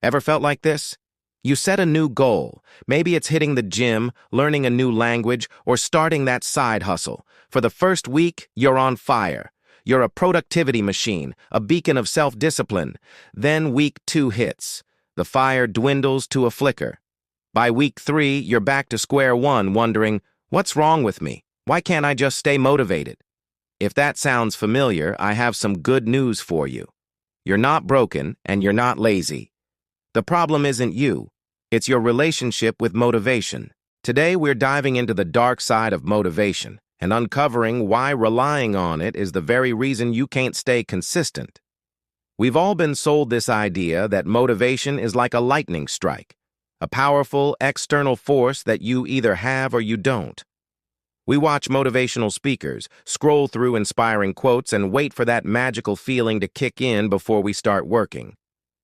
Ever felt like this? You set a new goal. Maybe it's hitting the gym, learning a new language, or starting that side hustle. For the first week, you're on fire. You're a productivity machine, a beacon of self-discipline. Then week 2 hits. The fire dwindles to a flicker. By week 3, you're back to square one, wondering, what's wrong with me? Why can't I just stay motivated? If that sounds familiar, I have some good news for you. You're not broken, and you're not lazy. The problem isn't you. It's your relationship with motivation. Today, we're diving into the dark side of motivation and uncovering why relying on it is the very reason you can't stay consistent. We've all been sold this idea that motivation is like a lightning strike, a powerful external force that you either have or you don't. We watch motivational speakers, scroll through inspiring quotes, and wait for that magical feeling to kick in before we start working.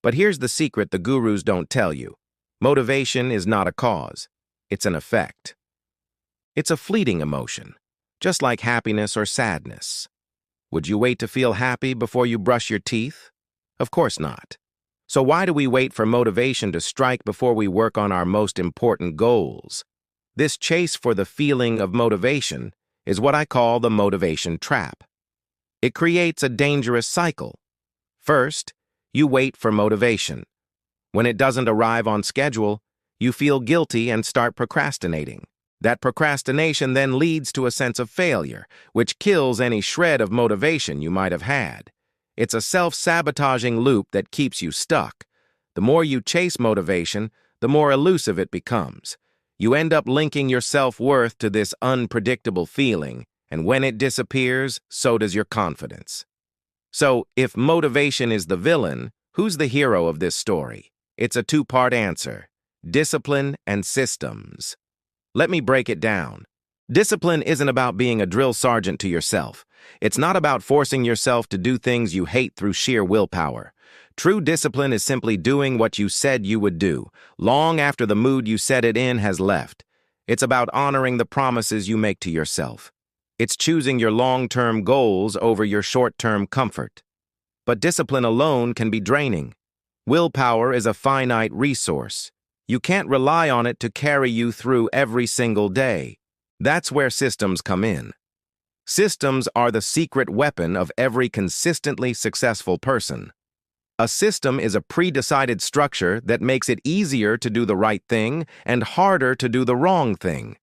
But here's the secret the gurus don't tell you. Motivation is not a cause. It's an effect. It's a fleeting emotion, just like happiness or sadness. Would you wait to feel happy before you brush your teeth? Of course not. So why do we wait for motivation to strike before we work on our most important goals? This chase for the feeling of motivation is what I call the motivation trap. It creates a dangerous cycle. First, you wait for motivation. When it doesn't arrive on schedule, you feel guilty and start procrastinating. That procrastination then leads to a sense of failure, which kills any shred of motivation you might have had. It's a self-sabotaging loop that keeps you stuck. The more you chase motivation, the more elusive it becomes. You end up linking your self-worth to this unpredictable feeling, and when it disappears, so does your confidence. So, if motivation is the villain, who's the hero of this story? It's a two-part answer: discipline and systems. Let me break it down. Discipline isn't about being a drill sergeant to yourself. It's not about forcing yourself to do things you hate through sheer willpower. True discipline is simply doing what you said you would do, long after the mood you set it in has left. It's about honoring the promises you make to yourself. It's choosing your long-term goals over your short-term comfort. But discipline alone can be draining. Willpower is a finite resource. You can't rely on it to carry you through every single day. That's where systems come in. Systems are the secret weapon of every consistently successful person. A system is a pre-decided structure that makes it easier to do the right thing and harder to do the wrong thing.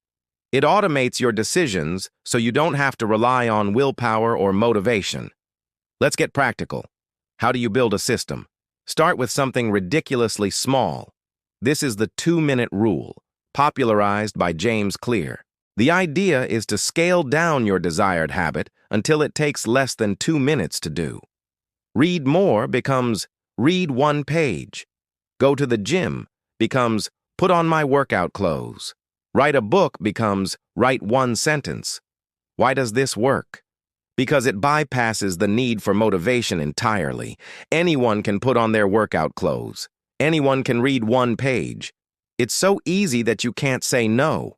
It automates your decisions so you don't have to rely on willpower or motivation. Let's get practical. How do you build a system? Start with something ridiculously small. This is the 2-minute rule, popularized by James Clear. The idea is to scale down your desired habit until it takes less than 2 minutes to do. Read more becomes read 1 page. Go to the gym becomes put on my workout clothes. Write a book becomes write 1 sentence. Why does this work? Because it bypasses the need for motivation entirely. Anyone can put on their workout clothes. Anyone can read 1 page. It's so easy that you can't say no.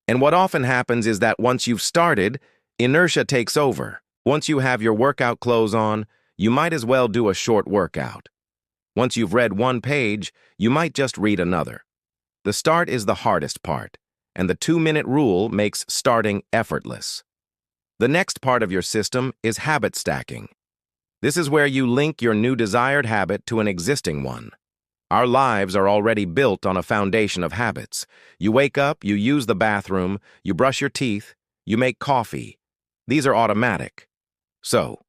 And what often happens is that once you've started, inertia takes over. Once you have your workout clothes on, you might as well do a short workout. Once you've read 1 page, you might just read another. The start is the hardest part, and the 2-minute rule makes starting effortless. The next part of your system is habit stacking. This is where you link your new desired habit to an existing one. Our lives are already built on a foundation of habits. You wake up, you use the bathroom, you brush your teeth, you make coffee. These are automatic. So,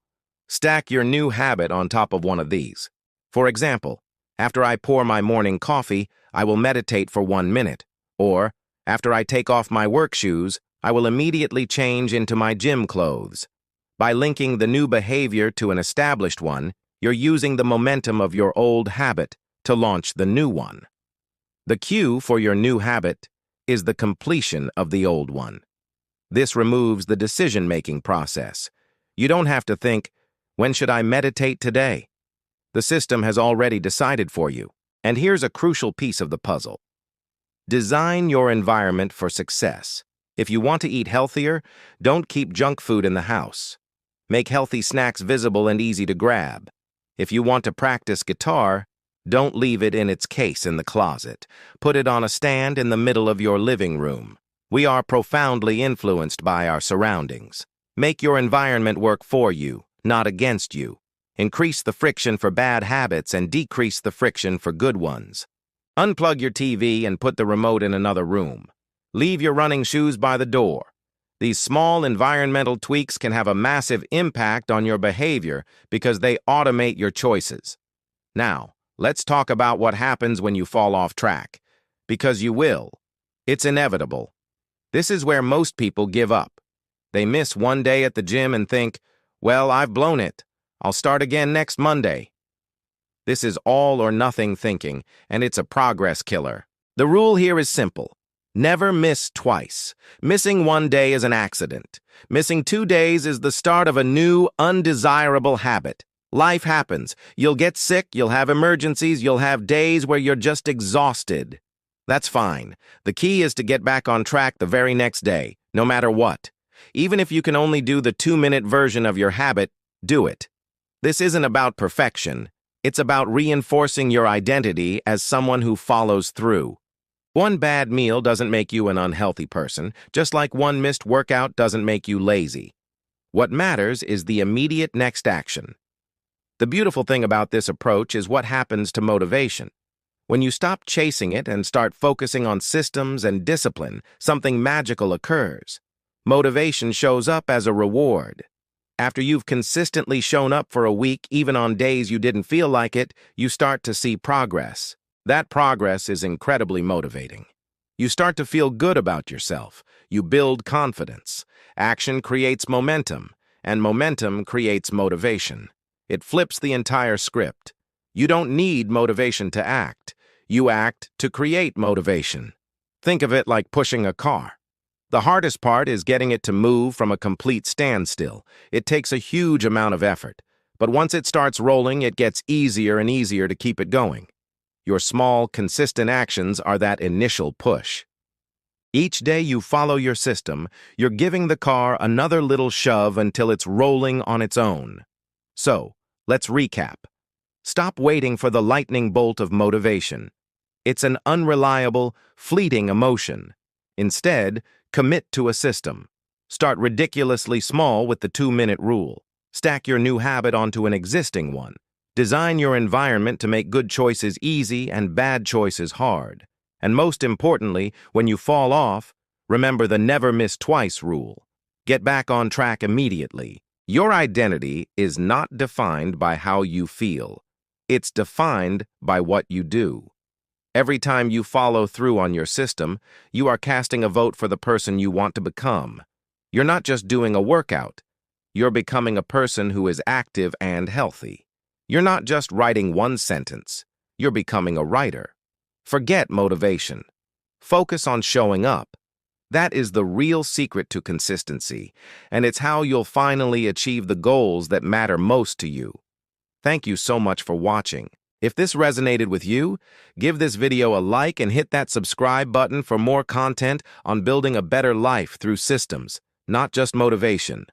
stack your new habit on top of one of these. For example, after I pour my morning coffee, I will meditate for 1 minute. Or, after I take off my work shoes, I will immediately change into my gym clothes. By linking the new behavior to an established one, you're using the momentum of your old habit to launch the new one. The cue for your new habit is the completion of the old one. This removes the decision-making process. You don't have to think, when should I meditate today? The system has already decided for you. And here's a crucial piece of the puzzle. Design your environment for success. If you want to eat healthier, don't keep junk food in the house. Make healthy snacks visible and easy to grab. If you want to practice guitar, Don't leave it in its case in the closet. Put it on a stand in the middle of your living room. We are profoundly influenced by our surroundings. Make your environment work for you, not against you. Increase the friction for bad habits and decrease the friction for good ones. Unplug your TV and put the remote in another room. Leave your running shoes by the door. These small environmental tweaks can have a massive impact on your behavior because they automate your choices. Now, let's talk about what happens when you fall off track. Because you will. It's inevitable. This is where most people give up. They miss one day at the gym and think, well, I've blown it. I'll start again next Monday. This is all or nothing thinking, and it's a progress killer. The rule here is simple. Never miss twice. Missing one day is an accident. Missing 2 days is the start of a new, undesirable habit. Life happens. You'll get sick, you'll have emergencies, you'll have days where you're just exhausted. That's fine. The key is to get back on track the very next day, no matter what. Even if you can only do the 2-minute version of your habit, do it. This isn't about perfection. It's about reinforcing your identity as someone who follows through. One bad meal doesn't make you an unhealthy person, just like one missed workout doesn't make you lazy. What matters is the immediate next action. The beautiful thing about this approach is what happens to motivation. When you stop chasing it and start focusing on systems and discipline, something magical occurs. Motivation shows up as a reward. After you've consistently shown up for a week, even on days you didn't feel like it, you start to see progress. That progress is incredibly motivating. You start to feel good about yourself. You build confidence. Action creates momentum, and momentum creates motivation. It flips the entire script. You don't need motivation to act. You act to create motivation. Think of it like pushing a car. The hardest part is getting it to move from a complete standstill. It takes a huge amount of effort. But once it starts rolling, it gets easier and easier to keep it going. Your small, consistent actions are that initial push. Each day you follow your system, you're giving the car another little shove until it's rolling on its own. So, let's recap. Stop waiting for the lightning bolt of motivation. It's an unreliable, fleeting emotion. Instead, commit to a system. Start ridiculously small with the 2-minute rule. Stack your new habit onto an existing one. Design your environment to make good choices easy and bad choices hard. And most importantly, when you fall off, remember the never miss twice rule. Get back on track immediately. Your identity is not defined by how you feel. It's defined by what you do. Every time you follow through on your system, you are casting a vote for the person you want to become. You're not just doing a workout. You're becoming a person who is active and healthy. You're not just writing one sentence. You're becoming a writer. Forget motivation. Focus on showing up. That is the real secret to consistency, and it's how you'll finally achieve the goals that matter most to you. Thank you so much for watching. If this resonated with you, give this video a like and hit that subscribe button for more content on building a better life through systems, not just motivation.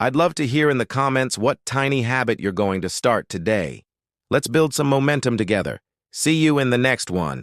I'd love to hear in the comments what tiny habit you're going to start today. Let's build some momentum together. See you in the next one.